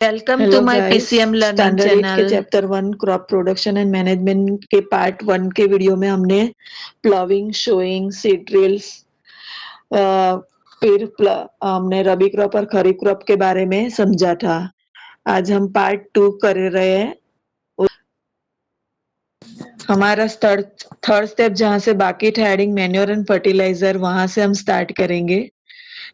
Welcome to hello my guys, PCM learning standard 8 के चैनल। Chapter 1 crop production and management के part 1 के video में हमने प्लॉविंग, शोइंग, सीड ड्रिल्स, हमने रबी क्रॉप और खरीफ क्रॉप के बारे में समझा था। आज हम पार्ट 2 कर रहे हैं। हमारा थर्ड स्टेप जहाँ से बाकी था एडिंग मैन्योर एंड फर्टिलाइजर, वहां से हम स्टार्ट करेंगे।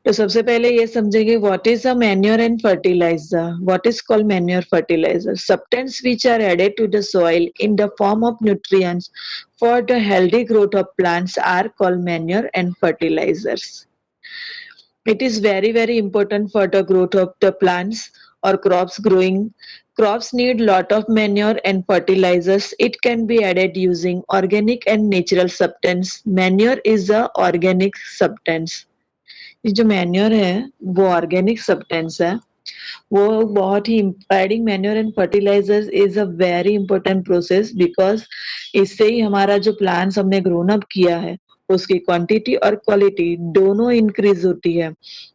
तो सबसे पहले ये समझेंगे what is a manure and fertiliser. What is called manure fertiliser? Substance which are added to the soil in the form of nutrients for the healthy growth of plants are called manure and fertilizers. It is very important for the growth of the plants or crops growing. Crops need lot of manure and fertilizers. It can be added using organic and natural substance. Manure is a organic substance. ये जो manure है वो organic substance है। वो बहुत ही adding manure and fertilisers is a very important process because इससे ही हमारा जो प्लांट्स हमने ग्रोन अप किया है उसकी क्वांटिटी और क्वालिटी दोनों इंक्रीज होती है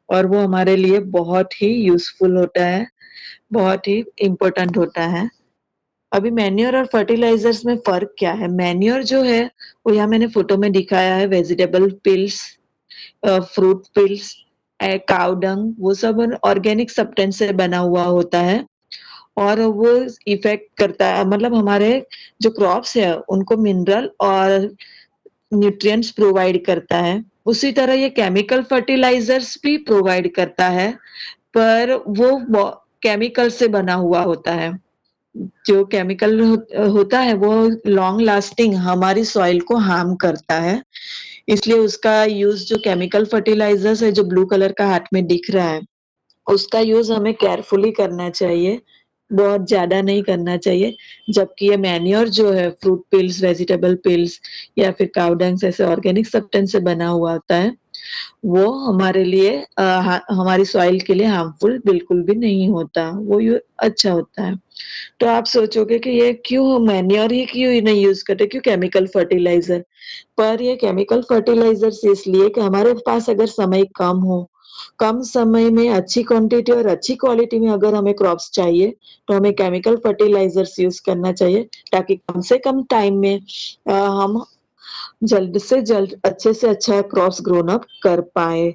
और वो हमारे लिए बहुत ही यूजफुल होता है, बहुत ही इम्पोर्टेंट होता है। अभी मैन्योर और फर्टिलाइजर्स में फर्क क्या है? मैन्योर जो है वो यहाँ मैंने फोटो में दिखाया है, vegetable pills, fruit pills, cow dung, वो सब ऑर्गेनिक सब्सटेंस से बना हुआ होता है और वो इफेक्ट करता है, मतलब हमारे जो क्रॉप्स है उनको मिनरल और न्यूट्रिएंट्स प्रोवाइड करता है। उसी तरह ये केमिकल फर्टिलाइजर्स भी प्रोवाइड करता है, पर वो केमिकल से बना हुआ होता है। जो केमिकल होता है वो लॉन्ग लास्टिंग हमारी सॉइल को हार्म करता है, इसलिए उसका यूज, जो केमिकल फर्टिलाइजर्स है जो ब्लू कलर का हाथ में दिख रहा है, उसका यूज हमें केयरफुली करना चाहिए, बहुत ज्यादा नहीं करना चाहिए। जबकि ये मैन्योर जो है, फ्रूट पिल्स, वेजिटेबल पिल्स या फिर काउ डंग ऐसे ऑर्गेनिक सब्सटेंस से बना हुआ होता है, वो हमारे लिए हमारी सॉइल के लिए हार्मफुल बिल्कुल भी नहीं होता, वो अच्छा होता है। तो आप सोचोगे कि ये क्यों मैन्योर ही क्यों नहीं यूज करते, क्यों केमिकल फर्टिलाइजर? पर ये केमिकल फर्टिलाइजर्स इसलिए कि हमारे पास अगर समय कम हो, कम समय में अच्छी क्वांटिटी और अच्छी क्वालिटी में अगर हमें क्रॉप्स चाहिए तो हमें केमिकल फर्टिलाइजर्स यूज करना चाहिए, ताकि कम से कम टाइम में हम जल्द से जल्द अच्छे से अच्छा क्रॉप्स ग्रोन अप कर पाए।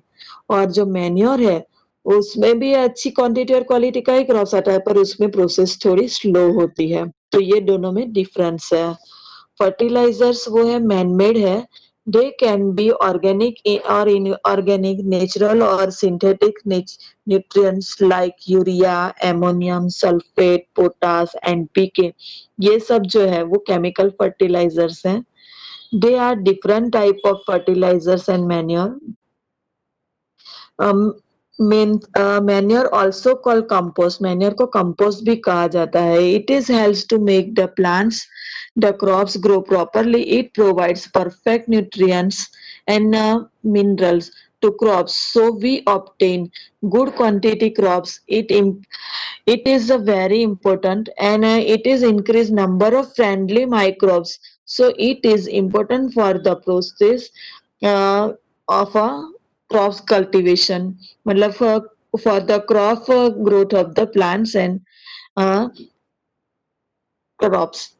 और जो मैन्योर है उसमें भी अच्छी क्वांटिटी और क्वालिटी का ही क्रॉप्स आता है, पर उसमें प्रोसेस थोड़ी स्लो होती है। तो ये दोनों में डिफरेंस है। फर्टिलाइजर्स वो है मैनमेड है, दे कैन बी ऑर्गेनिक और इनऑर्गेनिक, नेचुरल और synthetic nutrients like urea, ammonium sulphate, potash, NPK. ये सब जो है वो केमिकल फर्टिलाइजर्स हैं। They are different type of fertilisers and manure. Manure also call compost, मैन्योर को कंपोस्ट भी कहा जाता है। It is helps to make the plants, the crops grow properly. It provides perfect nutrients and minerals to crops, so we obtain good quantity crops. It is a very important, and it is increase number of friendly microbes, so it is important for the process of a crops cultivation, मतलब for the crop growth of the plants and uh, crops.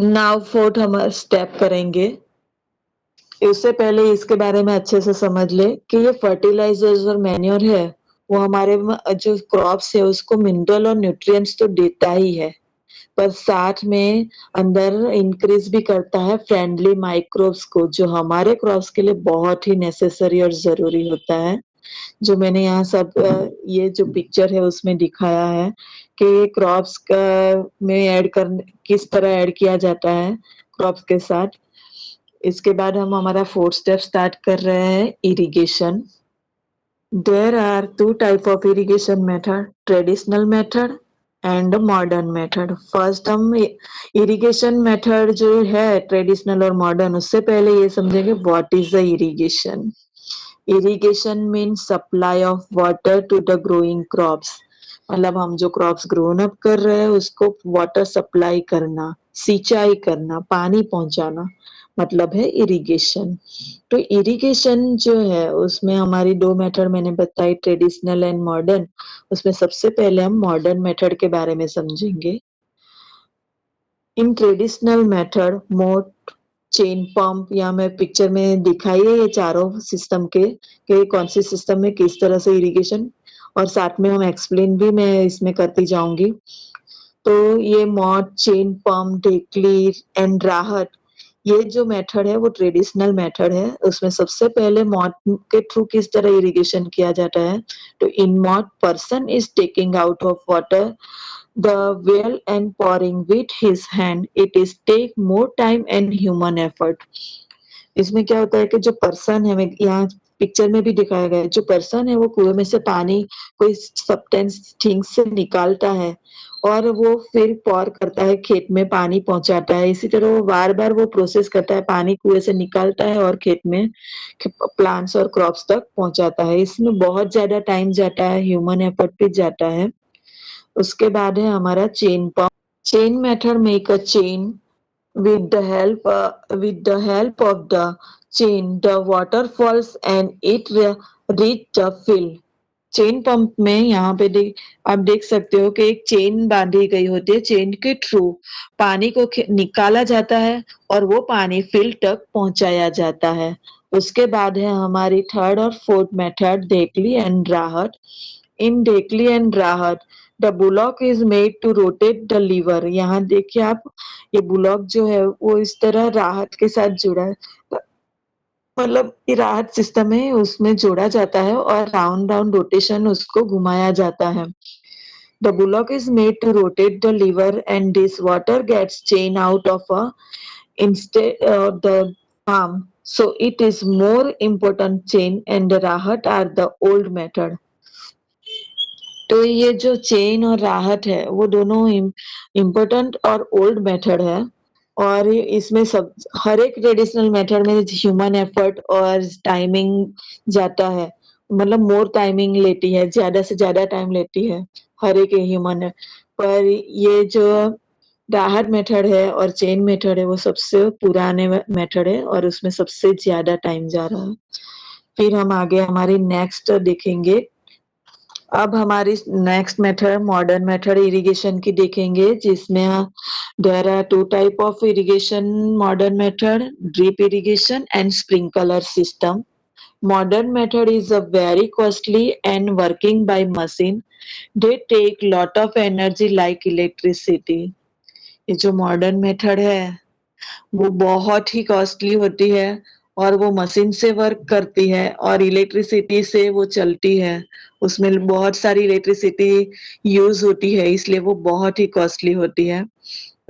Now fourth हम step करेंगे। उससे पहले इसके बारे में अच्छे से समझ ले कि ये फर्टिलाइजर्स और मैन्योर है वो हमारे जो क्रॉप्स है उसको मिनरल और न्यूट्रिएंट्स तो देता ही है, पर साथ में अंदर इंक्रीज भी करता है फ्रेंडली माइक्रोब्स को, जो हमारे क्रॉप्स के लिए बहुत ही नेसेसरी और जरूरी होता है। जो मैंने यहाँ सब ये जो पिक्चर है उसमें दिखाया है कि ये क्रॉप्स में ऐड कर किस तरह ऐड किया जाता है क्रॉप्स के साथ। इसके बाद हम हमारा फोर्थ स्टेप स्टार्ट कर रहे हैं, irrigation. There are two type of irrigation method, traditional method and modern method. First हम इरिगेशन मेथड जो है ट्रेडिशनल और मॉडर्न, उससे पहले ये समझेंगे what is the irrigation. Irrigation means supply of water to the growing crops, मतलब हम जो क्रॉप्स ग्रोन अप कर रहे हैं उसको वाटर सप्लाई करना, सिंचाई करना, पानी पहुंचाना, मतलब है इरिगेशन। तो इरिगेशन जो है उसमें हमारी दो मेथड मैंने बताई, ट्रेडिशनल एंड मॉडर्न। उसमें सबसे पहले हम मॉडर्न मेथड के बारे में समझेंगे। इन ट्रेडिशनल मेथड मोट, चेन पंप, या मैं पिक्चर में दिखाई है ये चारों सिस्टम के कि कौन सी सिस्टम में किस तरह से इरिगेशन, और साथ में हम एक्सप्लेन भी मैं इसमें करती जाऊंगी। तो ये मॉड, चेन पंप, डेक्ली एंड राहत, ये जो मेथड है वो ट्रेडिशनल मेथड है। उसमें सबसे पहले मॉड के थ्रू किस तरह इरिगेशन किया जाता है। तो in mode person is taking out of water the well and pouring with his hand. It is take more time and human effort. इसमें क्या होता है कि जो पर्सन है, मैं यहाँ पिक्चर में भी दिखाया गया है, जो पर्सन है वो कुएं में से पानी कोई सब्सटेंस ठीक से निकालता है और वो फिर पॉर करता है, खेत में पानी पहुंचाता है। इसी तरह वो बार बार वो प्रोसेस करता है, पानी कुएं से निकालता है और खेत में प्लांट्स और क्रॉप्स तक पहुंचाता है। इसमें बहुत ज्यादा टाइम जाता है, ह्यूमन एफर्ट भी जाता है। उसके बाद है हमारा chain pump. Chain method make a chain with the help of the chain the water falls and it reach the field. Chain pump में यहाँ पे आप देख सकते हो कि एक चेन बांधी गई होती है, चेन के थ्रू पानी को निकाला जाता है और वो पानी फील्ड तक पहुंचाया जाता है। उसके बाद है हमारी थर्ड और fourth method, dhekli and rahat. In dhekli and rahat the bullock is made to rotate the lever. यहाँ देखिए आप, ये बुलॉक जो है वो इस तरह राहत के साथ जुड़ा है, मतलब ये राहत सिस्टम है उसमें जोड़ा जाता है और राउंड राउंड रोटेशन उसको घुमाया जाता है। The bullock is made to rotate the lever and this water gets chain out of a instead the palm, so it is more important chain and the rahat are the old method. तो ये जो chain और राहत है वो दोनों important और old method है। और इसमें सब हर एक ट्रेडिशनल मेथड में ह्यूमन एफर्ट और टाइमिंग जाता है, मतलब मोर टाइमिंग लेती है, ज्यादा से ज्यादा टाइम लेती है हर एक ह्यूमन। पर ये जो राहत मेथड है और चेन मेथड है वो सबसे पुराने मेथड है और उसमें सबसे ज्यादा टाइम जा रहा है। फिर हम आगे हमारी नेक्स्ट देखेंगे। अब हमारी next method modern method irrigation की देखेंगे, जिसमें there are two type of irrigation modern method, drip irrigation and sprinkler system. Modern method is a very costly and working by machine. They take lot of energy like electricity. ये जो modern method है वो बहुत ही costly होती है और वो machine से वर्क करती है और इलेक्ट्रिसिटी से वो चलती है। उसमें बहुत सारी इलेक्ट्रिसिटी यूज होती है, इसलिए वो बहुत ही कॉस्टली होती है।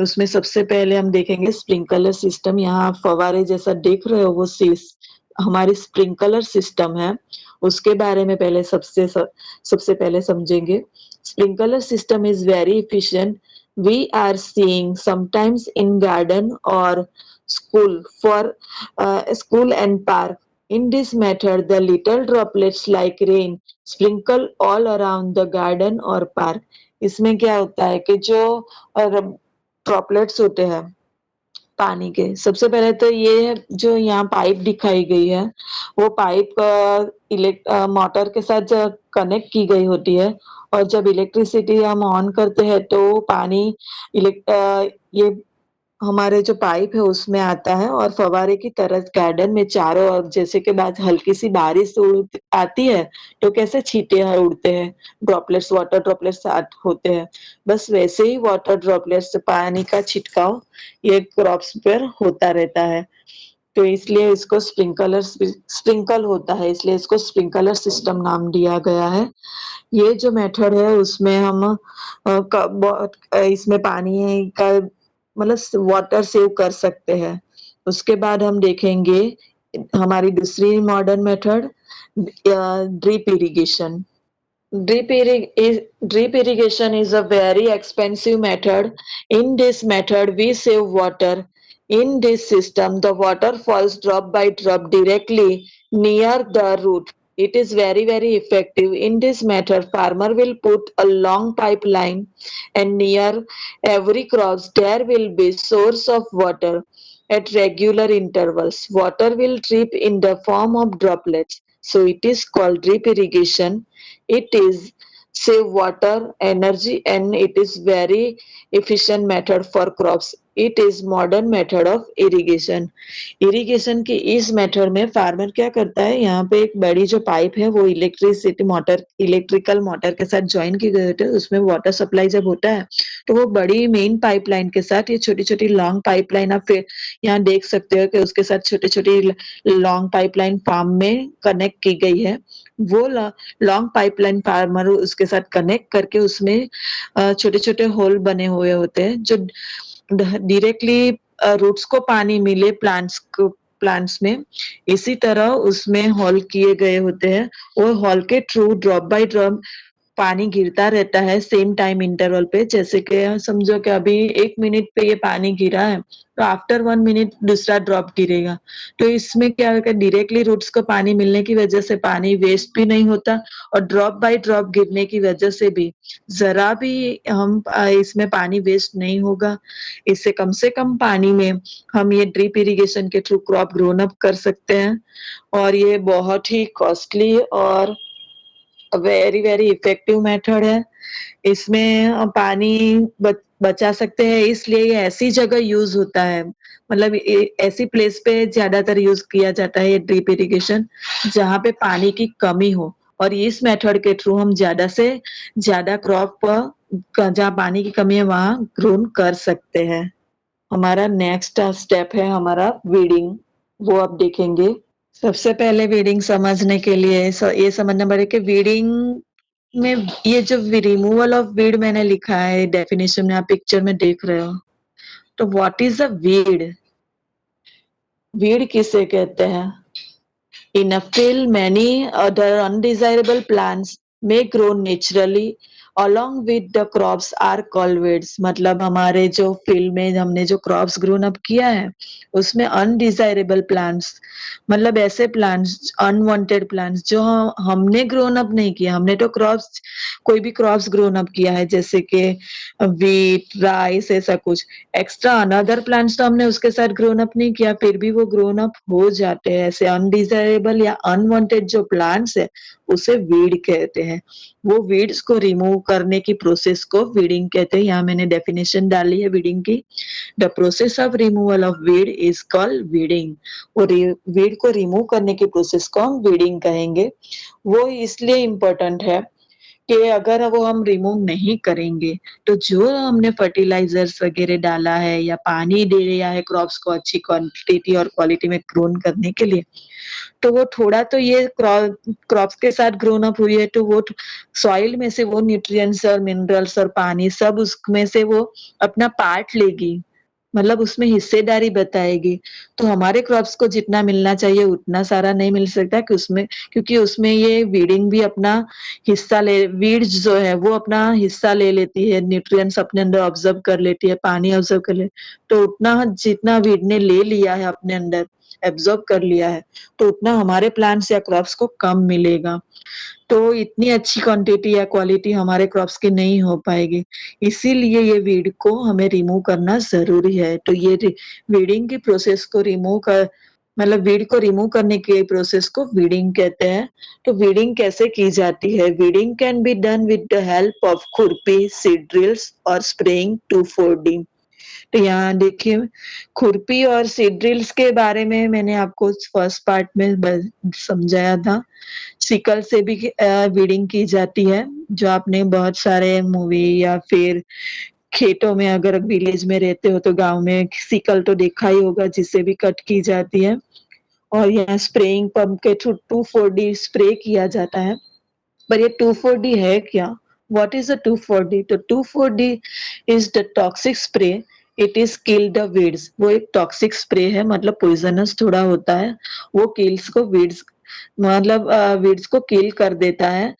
उसमें सबसे पहले हम देखेंगे स्प्रिंकलर सिस्टम। यहाँ आप फवारे जैसा देख रहे हो वो हमारी स्प्रिंकलर सिस्टम है, उसके बारे में सबसे पहले समझेंगे। Sprinkler system is very efficient. We are seeing sometimes in garden or school and park. In this method, the little droplets like rain sprinkle all around the garden or park. इसमें क्या होता है कि जो ड्रॉपलेट्स होते हैं पानी के, सबसे पहले तो ये जो यहाँ पाइप दिखाई गई है वो पाइप मोटर के साथ कनेक्ट की गई होती है और जब इलेक्ट्रिसिटी हम ऑन करते हैं तो पानी ये हमारे जो पाइप है उसमें आता है और फवारे की तरह गार्डन में चारों ओर, जैसे कि बाद हल्की सी बारिश आती है तो कैसे छींटे उड़ते हैं, ड्रॉपलेट्स, वाटर ड्रॉपलेट्स होते हैं, बस वैसे ही वाटर ड्रॉपलेट्स से पानी का छिटकाव ये क्रॉप्स पर होता रहता है। तो इसलिए इसको स्प्रिंकल होता है, इसलिए इसको स्प्रिंकलर सिस्टम नाम दिया गया है। ये जो मेथड है उसमें हम इसमें पानी का मतलब वाटर सेव कर सकते हैं। उसके बाद हम देखेंगे हमारी दूसरी modern method, drip irrigation. Drip irrigation is a very expensive method. In this method, we save water. In this system, the water falls drop by drop directly near the root. It is very, very effective. In this method, farmer will put a long pipeline and near every crops there will be source of water. at regular intervals. Water will drip in the form of droplets. So it is called drip irrigation. It is save water, energy, and it is very efficient method for crops. It is modern method of irrigation. Irrigation के इस method में farmer क्या करता है, यहाँ पे एक बड़ी जो पाइप है वो इलेक्ट्रिसिटी मोटर इलेक्ट्रिकल मोटर के साथ ज्वाइन की गई होती है। उसमें वाटर सप्लाई जब होता है तो वो बड़ी मेन पाइपलाइन के साथ ये छोटी-छोटी लॉन्ग पाइपलाइन आप फिर यहाँ देख सकते हो कि उसके साथ छोटी-छोटी लॉन्ग पाइपलाइन फार्म में कनेक्ट की गई है। वो लॉन्ग पाइपलाइन फार्मर उसके साथ कनेक्ट करके उसमें छोटे-छोटे होल बने हुए होते हैं जो डायरेक्टली रूट्स को पानी मिले प्लांट्स में। इसी तरह उसमें होल किए गए होते हैं। वो होल के थ्रू ड्रॉप बाय ड्रॉप पानी गिरता रहता है सेम टाइम इंटरवल पे। जैसे कि समझो कि अभी 1 मिनट पे ये पानी गिरा है, तो आफ्टर 1 मिनट दूसरा ड्रॉप गिरेगा। तो इसमें क्या होगा, डायरेक्टली रूट्स को पानी मिलने की वजह से पानी वेस्ट भी नहीं होता और ड्रॉप बाय ड्रॉप गिरने की वजह से भी ज़रा भी इसमें पानी वेस्ट नहीं होगा। इससे कम से कम पानी में हम ये ड्रिप इरिगेशन के थ्रू क्रॉप ग्रोन अप कर सकते हैं और ये बहुत ही कॉस्टली और वेरी वेरी इफेक्टिव मेथड है। इसमें पानी बचा सकते हैं, इसलिए ये ऐसी जगह यूज़ होता है, मतलब ऐसी प्लेस पे ज़्यादातर यूज़ किया जाता है ये ड्रिप इरिगेशन, जहाँ पे पानी की कमी हो और इस मेथड के थ्रू हम ज़्यादा से ज़्यादा क्रॉप जहाँ पानी की कमी है वहाँ ग्रोन कर सकते हैं। हमारा नेक्स्ट स्टेप है हमारा वीडिंग, वो अब देखेंगे। सबसे पहले वीडिंग समझने के लिए ये समझना पड़ेगा कि वीडिंग में ये जो रिमूवल ऑफ वीड मैंने लिखा है डेफिनेशन में, आप पिक्चर में देख रहे हो, तो what is a weed? Weed किसे कहते हैं? In a field, many other undesirable plants may grow naturally along with the crops are called weeds. मतलब हमारे जो फील्ड में हमने जो क्रॉप्स ग्रोन अप किया है उसमें अनडिजायरेबल प्लांट्स, मतलब ऐसे प्लांट्स, अनवांटेड प्लांट्स जो हमने ग्रोन अप नहीं किया। हमने तो क्रॉप्स, कोई भी क्रॉप्स ग्रोन अप किया है जैसे कि व्हीट, राइस, ऐसा कुछ। एक्स्ट्रा अनदर प्लांट्स तो हमने उसके साथ ग्रोन अप नहीं किया, फिर भी वो ग्रोन अप हो जाते हैं। ऐसे अनडिजायरेबल या अनवांटेड जो प्लांट्स है उसे वीड कहते हैं। वो वीड्स को रिमूव करने की प्रोसेस को वीडिंग कहते हैं। यहाँ मैंने डेफिनेशन डाली है वीडिंग की। The process of removal of weed is called weeding. वो वीड को रिमूव करने की प्रोसेस को हम वीडिंग कहेंगे। वो इसलिए इम्पोर्टेंट है कि अगर वो हम रिमूव नहीं करेंगे तो जो हमने फर्टिलाइजर्स वगैरह डाला है या पानी दे दिया है क्रॉप्स को अच्छी क्वांटिटी और क्वालिटी में ग्रोन करने के लिए, तो वो थोड़ा तो ये क्रॉप्स के साथ ग्रोन अप हुई है तो वो सॉइल में से वो न्यूट्रिएंट्स और मिनरल्स और पानी सब उसमें से वो अपना पार्ट लेगी, मतलब उसमें हिस्सेदारी बताएगी। तो हमारे क्रॉप्स को जितना मिलना चाहिए उतना सारा नहीं मिल सकता कि उसमें, क्योंकि उसमें ये वीडिंग भी अपना हिस्सा ले, वीड्स जो है वो अपना हिस्सा ले लेती है, न्यूट्रिएंट्स अपने अंदर ऑब्जर्व कर लेती है, पानी ऑब्जर्व कर ले, तो उतना जितना वीड ने ले लिया है अपने अंदर, एब्जॉर्ब कर लिया है, तो उतना हमारे प्लांट्स या क्रॉप्स को कम मिलेगा। तो इतनी अच्छी क्वांटिटी या क्वालिटी हमारे क्रॉप्स की नहीं हो पाएगी। इसीलिए ये वीड को हमें रिमूव करना ज़रूरी है। तो ये वीडिंग की प्रोसेस को रिमूव कर, मतलब वीड को रिमूव करने की प्रोसेस को वीडिंग कहते हैं। तो वीडिंग कैसे की जाती है? Weeding can be done with the help of खुरपी, सीड ड्रिल्स और स्प्रेइंग 2,4-D। तो यहाँ देखिए, खुरपी और सीड ड्रिल्स के बारे में मैंने आपको फर्स्ट पार्ट में समझाया था। सिकल से भी वीडिंग की जाती है, जो आपने बहुत सारे मूवी या फिर खेतों में, अगर विलेज में रहते हो तो गाँव में सिकल तो देखा ही होगा जिससे भी कट की जाती है। और यहाँ स्प्रेइंग पंप के थ्रू 2,4-D स्प्रे किया जाता है। पर ये 2,4-D है क्या? What is a 2,4-D? तो 2,4-D is the toxic spray, it is kill the weeds. वो एक टॉक्सिक स्प्रे है, मतलब पॉइजनस थोड़ा होता है। वो किल्स को वीड्स, मतलब वीड्स को किल कर देता है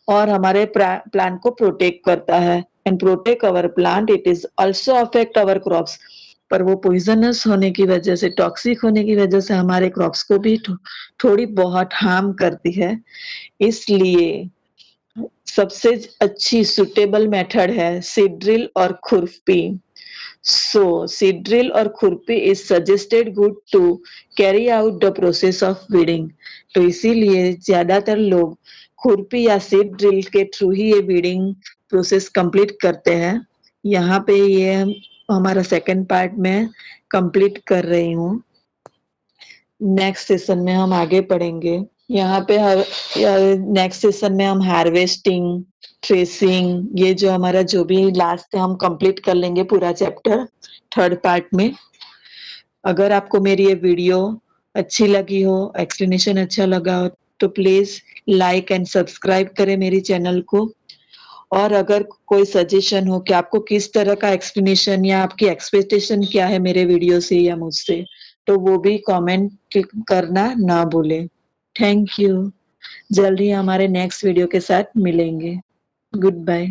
और हमारे प्लांट को प्रोटेक्ट करता है and protect our plant. It is also affect our crops. पर वो पॉइजनस होने की वजह से, टॉक्सिक होने की वजह से हमारे क्रॉप्स को भी थोड़ी बहुत हार्म करती है। इसलिए सबसे अच्छी सुटेबल मेथड है सीड ड्रिल और खुरपी। So seed drill और खुरपी is suggested good to carry out the process of weeding. तो इसीलिए ज्यादातर लोग खुरपी या सीड ड्रिल के थ्रू ही ये वीडिंग प्रोसेस कंप्लीट करते हैं। यहाँ पे ये हमारा सेकंड पार्ट में कंप्लीट कर रही हूँ। नेक्स्ट सेशन में हम आगे पढ़ेंगे। यहाँ पे नेक्स्ट सेशन में हम हार्वेस्टिंग, ट्रेसिंग, ये जो हमारा जो भी लास्ट है हम कंप्लीट कर लेंगे पूरा चैप्टर थर्ड पार्ट में। अगर आपको मेरी ये वीडियो अच्छी लगी हो, एक्सप्लेनेशन अच्छा लगा हो, तो प्लीज लाइक एंड सब्सक्राइब करें मेरी चैनल को। और अगर कोई सजेशन हो कि आपको किस तरह का एक्सप्लेनेशन या आपकी एक्सपेक्टेशन क्या है मेरे वीडियो से या मुझसे, तो वो भी कमेंट करना ना भूलें। Thank you. जल्द ही हमारे नेक्स्ट वीडियो के साथ मिलेंगे। Good bye.